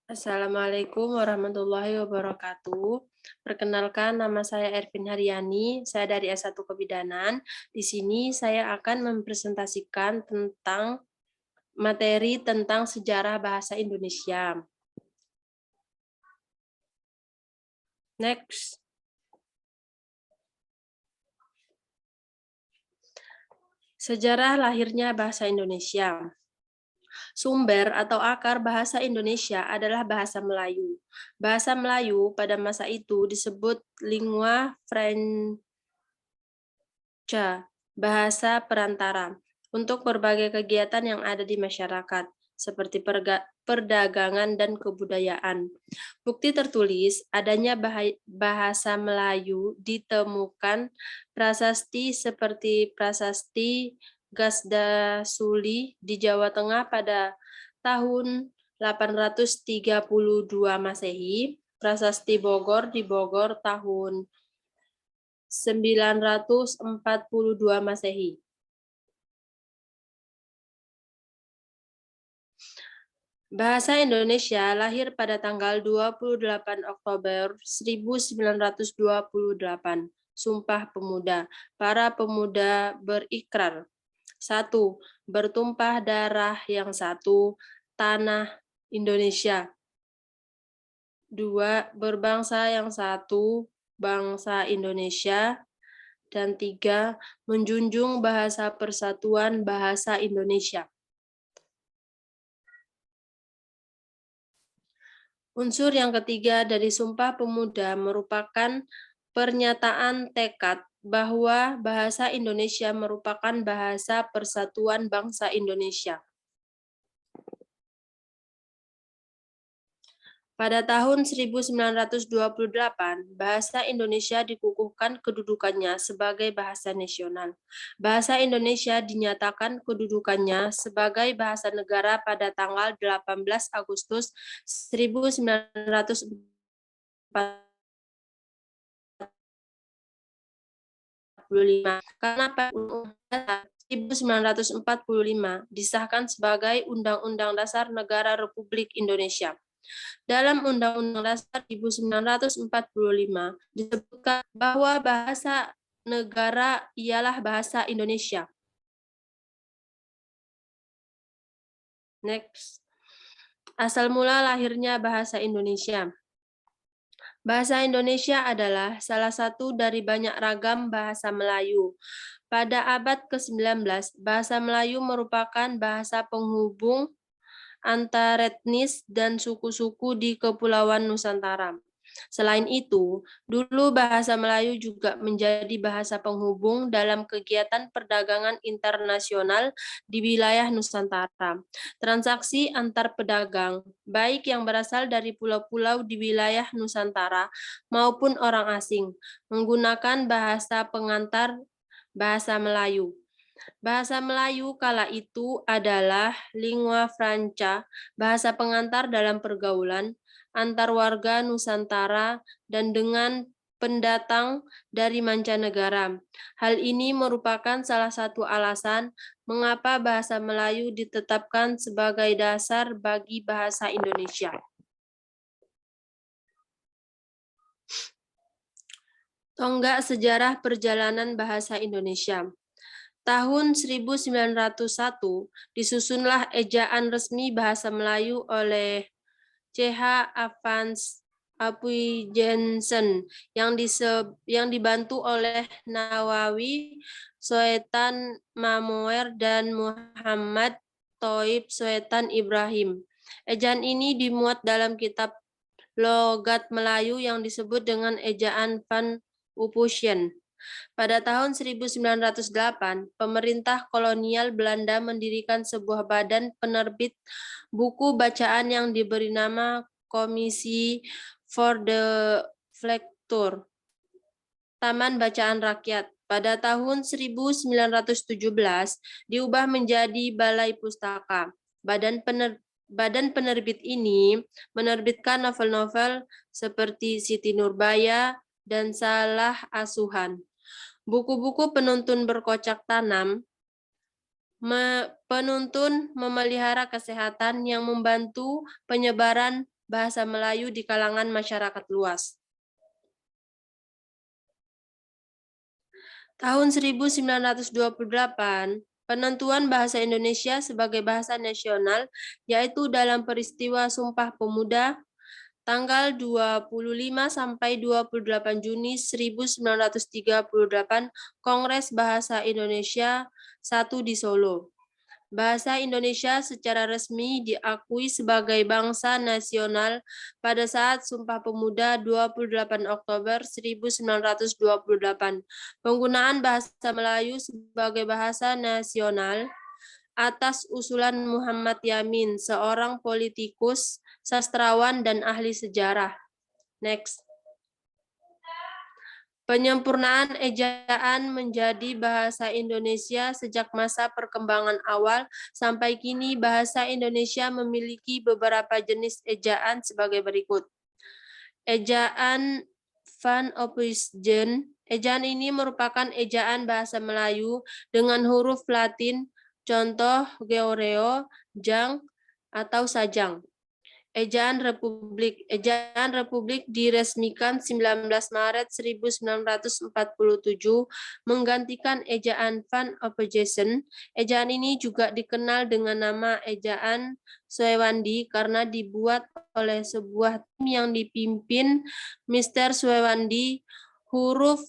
Assalamualaikum warahmatullahi wabarakatuh. Perkenalkan, nama saya Ervin Haryani. Saya dari S1 Kebidanan. Di sini saya akan mempresentasikan tentang materi tentang sejarah bahasa Indonesia. Next. Sejarah lahirnya bahasa Indonesia. Sumber atau akar bahasa Indonesia adalah bahasa Melayu. Bahasa Melayu pada masa itu disebut lingua franca, bahasa perantara, untuk berbagai kegiatan yang ada di masyarakat, seperti perdagangan dan kebudayaan. Bukti tertulis adanya bahasa Melayu ditemukan prasasti seperti Prasasti Gasdasuli di Jawa Tengah pada tahun 832 Masehi, Prasasti Bogor di Bogor tahun 942 Masehi. Bahasa Indonesia lahir pada tanggal 28 Oktober 1928. Sumpah Pemuda. Para pemuda berikrar. 1. Bertumpah darah yang satu, tanah Indonesia. 2. Berbangsa yang satu, bangsa Indonesia. Dan 3. Menjunjung bahasa persatuan bahasa Indonesia. Unsur yang ketiga dari Sumpah Pemuda merupakan pernyataan tekad bahwa bahasa Indonesia merupakan bahasa persatuan bangsa Indonesia. Pada tahun 1928, bahasa Indonesia dikukuhkan kedudukannya sebagai bahasa nasional. Bahasa Indonesia dinyatakan kedudukannya sebagai bahasa negara pada tanggal 18 Agustus 1945. Karena pada Undang-Undang 1945 disahkan sebagai Undang-Undang Dasar Negara Republik Indonesia. Dalam Undang-Undang Dasar 1945 disebutkan bahwa bahasa negara ialah bahasa Indonesia. Next. Asal mula lahirnya bahasa Indonesia. Bahasa Indonesia adalah salah satu dari banyak ragam bahasa Melayu. Pada abad ke-19, bahasa Melayu merupakan bahasa penghubung antaretnis dan suku-suku di Kepulauan Nusantara. Selain itu, dulu bahasa Melayu juga menjadi bahasa penghubung dalam kegiatan perdagangan internasional di wilayah Nusantara. Transaksi antar pedagang, baik yang berasal dari pulau-pulau di wilayah Nusantara maupun orang asing, menggunakan bahasa pengantar bahasa Melayu. Bahasa Melayu kala itu adalah lingua franca, bahasa pengantar dalam pergaulan antar warga Nusantara dan dengan pendatang dari mancanegara. Hal ini merupakan salah satu alasan mengapa bahasa Melayu ditetapkan sebagai dasar bagi bahasa Indonesia. Tonggak sejarah perjalanan bahasa Indonesia. Tahun 1901 disusunlah ejaan resmi bahasa Melayu oleh C.H. Avans Apuijensen yang dibantu oleh Nawawi, Soetan Mamoer, dan Muhammad Thoib Soetan Ibrahim. Ejaan ini dimuat dalam kitab logat Melayu yang disebut dengan ejaan Van Uphuizen. Pada tahun 1908, pemerintah kolonial Belanda mendirikan sebuah badan penerbit buku bacaan yang diberi nama Komisi for the Lecture, Taman Bacaan Rakyat. Pada tahun 1917, diubah menjadi Balai Pustaka. Badan penerbit ini menerbitkan novel-novel seperti Siti Nurbaya dan Salah Asuhan. Buku-buku penuntun berkocak tanam Penuntun memelihara kesehatan yang membantu penyebaran bahasa Melayu di kalangan masyarakat luas. Tahun 1928, penentuan bahasa Indonesia sebagai bahasa nasional, yaitu dalam peristiwa Sumpah Pemuda, tanggal 25 sampai 28 Juni 1938, Kongres Bahasa Indonesia I di Solo. Bahasa Indonesia secara resmi diakui sebagai bangsa nasional pada saat Sumpah Pemuda 28 Oktober 1928. Penggunaan bahasa Melayu sebagai bahasa nasional atas usulan Muhammad Yamin, seorang politikus, sastrawan, dan ahli sejarah. Next. Penyempurnaan ejaan menjadi bahasa Indonesia sejak masa perkembangan awal sampai kini bahasa Indonesia memiliki beberapa jenis ejaan sebagai berikut. Ejaan Van Ophuijsen. Ejaan ini merupakan ejaan bahasa Melayu dengan huruf Latin, contoh Georeo, Jang, atau Sajang. Ejaan Republik. Ejaan Republik diresmikan 19 Maret 1947 menggantikan ejaan Van Ophuijsen. Ejaan ini juga dikenal dengan nama ejaan Swewandi karena dibuat oleh sebuah tim yang dipimpin Mr. Swewandi. Huruf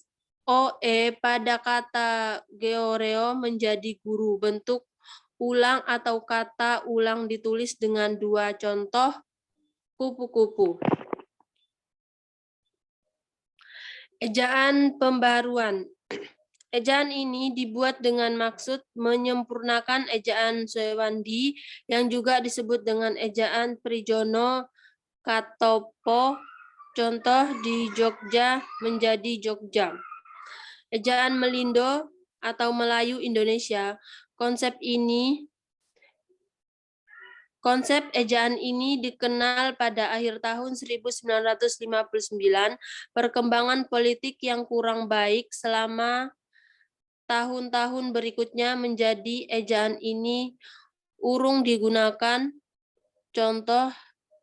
OE pada kata Georeo menjadi guru. Bentuk ulang atau kata ulang ditulis dengan dua contoh kupu-kupu. Ejaan pembaruan. Ejaan ini dibuat dengan maksud menyempurnakan ejaan Swewandi yang juga disebut dengan ejaan Prijono Katopo, contoh di Jogja menjadi Jogja. Ejaan Melindo atau Melayu Indonesia. Konsep ejaan ini dikenal pada akhir tahun 1959. Perkembangan politik yang kurang baik selama tahun-tahun berikutnya menjadi ejaan ini urung digunakan. Contoh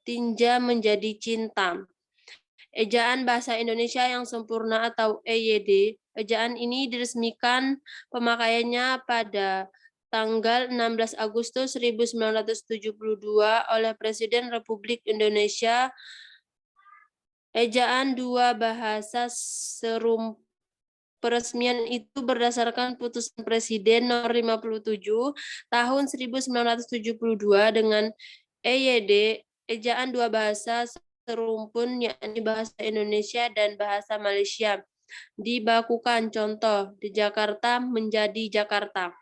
tinja menjadi cinta. Ejaan Bahasa Indonesia yang Sempurna atau EYD. Ejaan ini diresmikan pemakaiannya pada tanggal 16 Agustus 1972 oleh Presiden Republik Indonesia. Ejaan dua bahasa peresmian itu berdasarkan putusan Presiden nomor 57 tahun 1972 dengan EYD, ejaan dua bahasa serumpun, yakni bahasa Indonesia dan bahasa Malaysia, dibakukan. Contoh, di Jakarta menjadi Jakarta.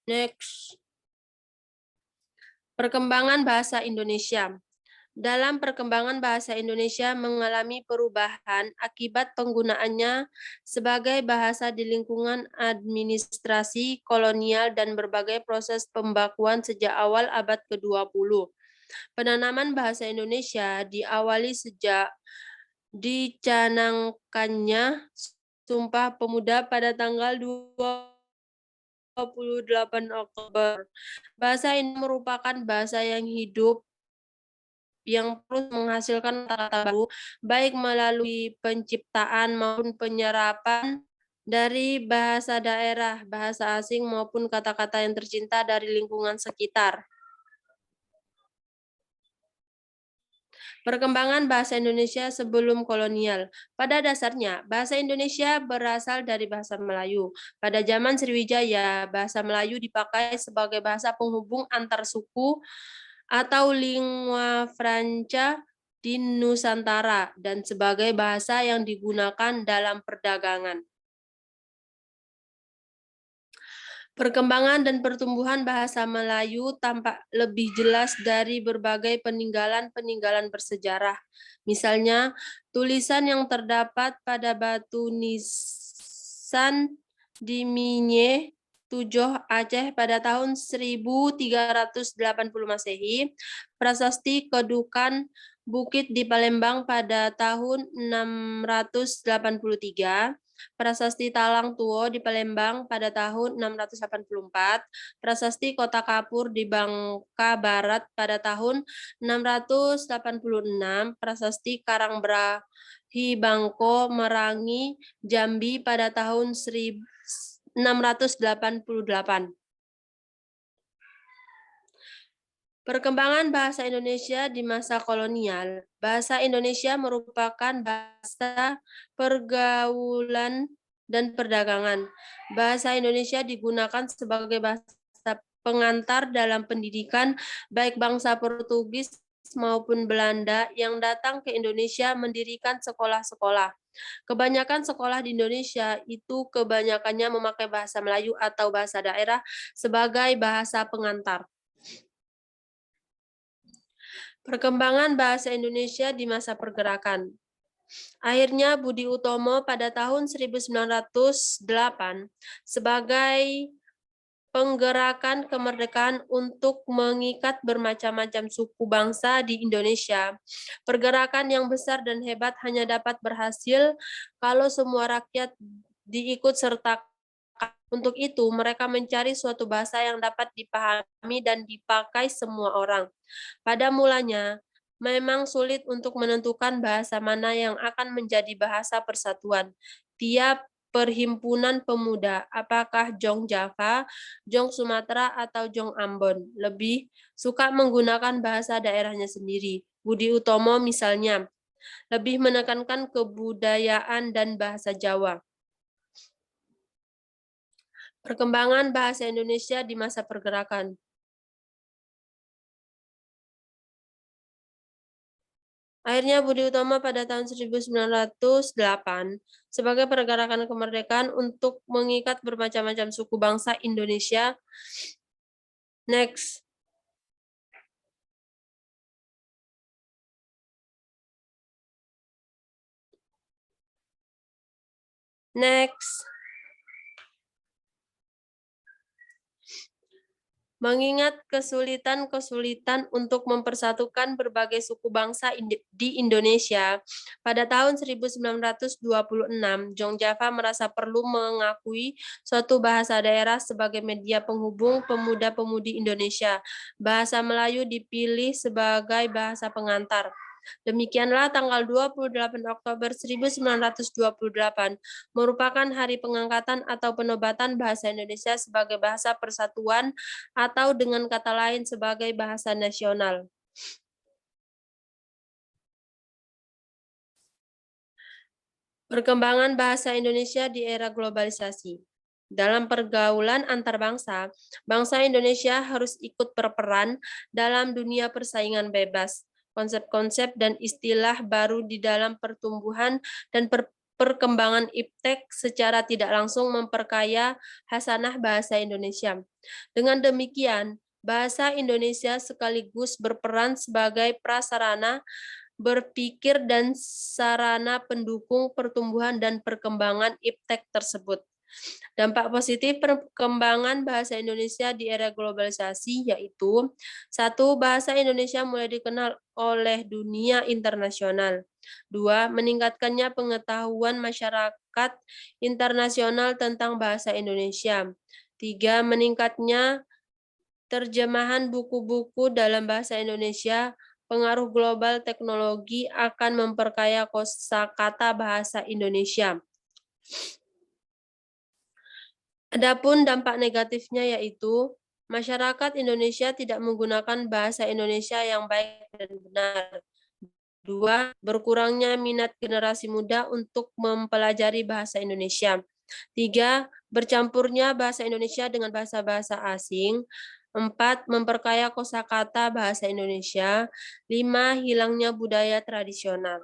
Next. Perkembangan bahasa Indonesia. Dalam perkembangan bahasa Indonesia mengalami perubahan akibat penggunaannya sebagai bahasa di lingkungan administrasi kolonial dan berbagai proses pembakuan sejak awal abad ke-20. Penanaman bahasa Indonesia diawali sejak dicanangkannya Sumpah Pemuda pada tanggal 28 Oktober. Bahasa ini merupakan bahasa yang hidup yang terus menghasilkan kata-kata baru, baik melalui penciptaan maupun penyerapan dari bahasa daerah, bahasa asing maupun kata-kata yang tercinta dari lingkungan sekitar. Perkembangan bahasa Indonesia sebelum kolonial. Pada dasarnya, bahasa Indonesia berasal dari bahasa Melayu. Pada zaman Sriwijaya, bahasa Melayu dipakai sebagai bahasa penghubung antar suku atau lingua franca di Nusantara dan sebagai bahasa yang digunakan dalam perdagangan. Perkembangan dan pertumbuhan bahasa Melayu tampak lebih jelas dari berbagai peninggalan-peninggalan bersejarah. Misalnya, tulisan yang terdapat pada batu nisan di Minye, Tujoh, Aceh pada tahun 1380 Masehi, prasasti Kedukan Bukit di Palembang pada tahun 683, Prasasti Talang Tuo di Palembang pada tahun 684, Prasasti Kota Kapur di Bangka Barat pada tahun 686, Prasasti Karangbrahi Bangko Merangi Jambi pada tahun 688. Perkembangan bahasa Indonesia di masa kolonial. Bahasa Indonesia merupakan bahasa pergaulan dan perdagangan. Bahasa Indonesia digunakan sebagai bahasa pengantar dalam pendidikan, baik bangsa Portugis maupun Belanda yang datang ke Indonesia mendirikan sekolah-sekolah. Kebanyakan sekolah di Indonesia itu kebanyakannya memakai bahasa Melayu atau bahasa daerah sebagai bahasa pengantar. Perkembangan bahasa Indonesia di masa pergerakan. Akhirnya Budi Utomo pada tahun 1908 sebagai penggerakan kemerdekaan untuk mengikat bermacam-macam suku bangsa di Indonesia. Pergerakan yang besar dan hebat hanya dapat berhasil kalau semua rakyat diikut sertakan. Untuk itu, mereka mencari suatu bahasa yang dapat dipahami dan dipakai semua orang. Pada mulanya, memang sulit untuk menentukan bahasa mana yang akan menjadi bahasa persatuan. Tiap perhimpunan pemuda, apakah Jong Java, Jong Sumatera, atau Jong Ambon, lebih suka menggunakan bahasa daerahnya sendiri. Budi Utomo misalnya, lebih menekankan kebudayaan dan bahasa Jawa. Perkembangan bahasa Indonesia di masa pergerakan. Akhirnya Budi Utomo pada tahun 1908 sebagai pergerakan kemerdekaan untuk mengikat bermacam-macam suku bangsa Indonesia. Next. Mengingat kesulitan-kesulitan untuk mempersatukan berbagai suku bangsa di Indonesia, pada tahun 1926, Jong Java merasa perlu mengakui suatu bahasa daerah sebagai media penghubung pemuda-pemudi Indonesia. Bahasa Melayu dipilih sebagai bahasa pengantar. Demikianlah tanggal 28 Oktober 1928 merupakan hari pengangkatan atau penobatan bahasa Indonesia sebagai bahasa persatuan atau dengan kata lain sebagai bahasa nasional. Perkembangan bahasa Indonesia di era globalisasi. Dalam pergaulan antar bangsa, bangsa Indonesia harus ikut berperan dalam dunia persaingan bebas. Konsep-konsep dan istilah baru di dalam pertumbuhan dan perkembangan iptek secara tidak langsung memperkaya hasanah bahasa Indonesia. Dengan demikian, bahasa Indonesia sekaligus berperan sebagai prasarana berpikir dan sarana pendukung pertumbuhan dan perkembangan iptek tersebut. Dampak positif perkembangan bahasa Indonesia di era globalisasi yaitu: 1. Bahasa Indonesia mulai dikenal oleh dunia internasional. 2. Meningkatkannya pengetahuan masyarakat internasional tentang bahasa Indonesia. 3. Meningkatnya terjemahan buku-buku dalam bahasa Indonesia. Pengaruh global teknologi akan memperkaya kosakata bahasa Indonesia. Adapun dampak negatifnya yaitu masyarakat Indonesia tidak menggunakan bahasa Indonesia yang baik dan benar. 2. Berkurangnya minat generasi muda untuk mempelajari bahasa Indonesia. 3. Bercampurnya bahasa Indonesia dengan bahasa-bahasa asing. 4. Memperkaya kosakata bahasa Indonesia. 5. Hilangnya budaya tradisional.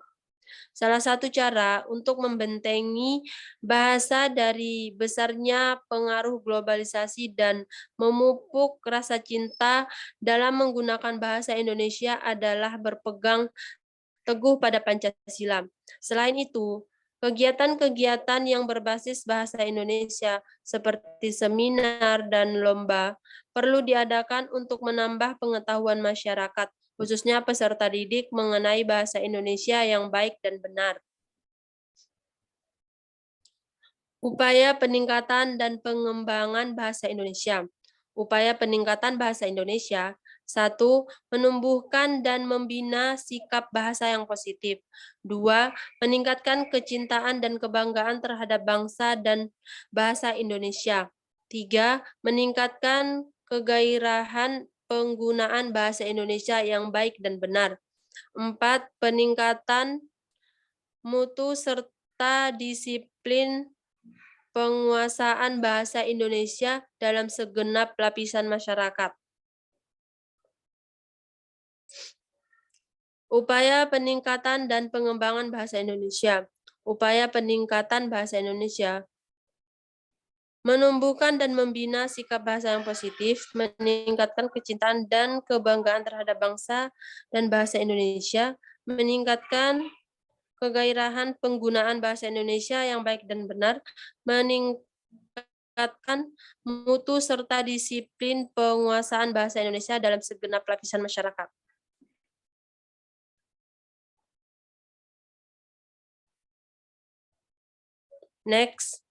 Salah satu cara untuk membentengi bahasa dari besarnya pengaruh globalisasi dan memupuk rasa cinta dalam menggunakan bahasa Indonesia adalah berpegang teguh pada Pancasila. Selain itu, kegiatan-kegiatan yang berbasis bahasa Indonesia seperti seminar dan lomba perlu diadakan untuk menambah pengetahuan masyarakat, khususnya peserta didik mengenai bahasa Indonesia yang baik dan benar. Upaya peningkatan dan pengembangan bahasa Indonesia. Upaya peningkatan bahasa Indonesia. 1. Menumbuhkan dan membina sikap bahasa yang positif. 2. Meningkatkan kecintaan dan kebanggaan terhadap bangsa dan bahasa Indonesia. 3. Meningkatkan kegairahan penggunaan bahasa Indonesia yang baik dan benar. 4. Peningkatan mutu serta disiplin penguasaan bahasa Indonesia dalam segenap lapisan masyarakat. Upaya peningkatan dan pengembangan bahasa Indonesia. Upaya peningkatan bahasa Indonesia. Menumbuhkan dan membina sikap bahasa yang positif, meningkatkan kecintaan dan kebanggaan terhadap bangsa dan bahasa Indonesia, meningkatkan kegairahan penggunaan bahasa Indonesia yang baik dan benar, meningkatkan mutu serta disiplin penguasaan bahasa Indonesia dalam segenap lapisan masyarakat. Next.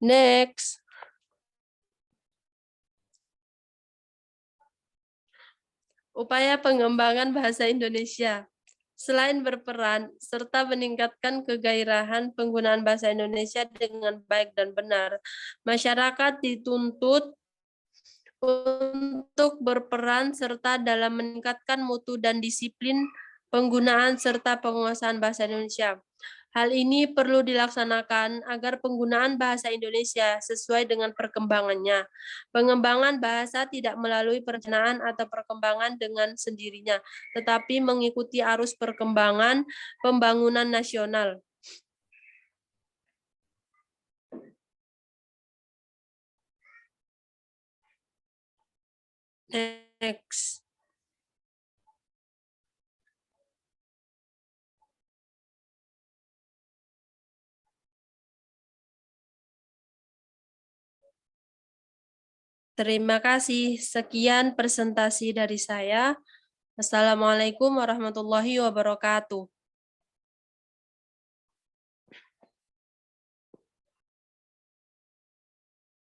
Next. Upaya pengembangan bahasa Indonesia. Selain berperan serta meningkatkan kegairahan penggunaan bahasa Indonesia dengan baik dan benar, masyarakat dituntut untuk berperan serta dalam meningkatkan mutu dan disiplin penggunaan serta penguasaan bahasa Indonesia. Hal ini perlu dilaksanakan agar penggunaan bahasa Indonesia sesuai dengan perkembangannya. Pengembangan bahasa tidak melalui perencanaan atau perkembangan dengan sendirinya, tetapi mengikuti arus perkembangan pembangunan nasional. Next. Terima kasih. Sekian presentasi dari saya. Assalamualaikum warahmatullahi wabarakatuh.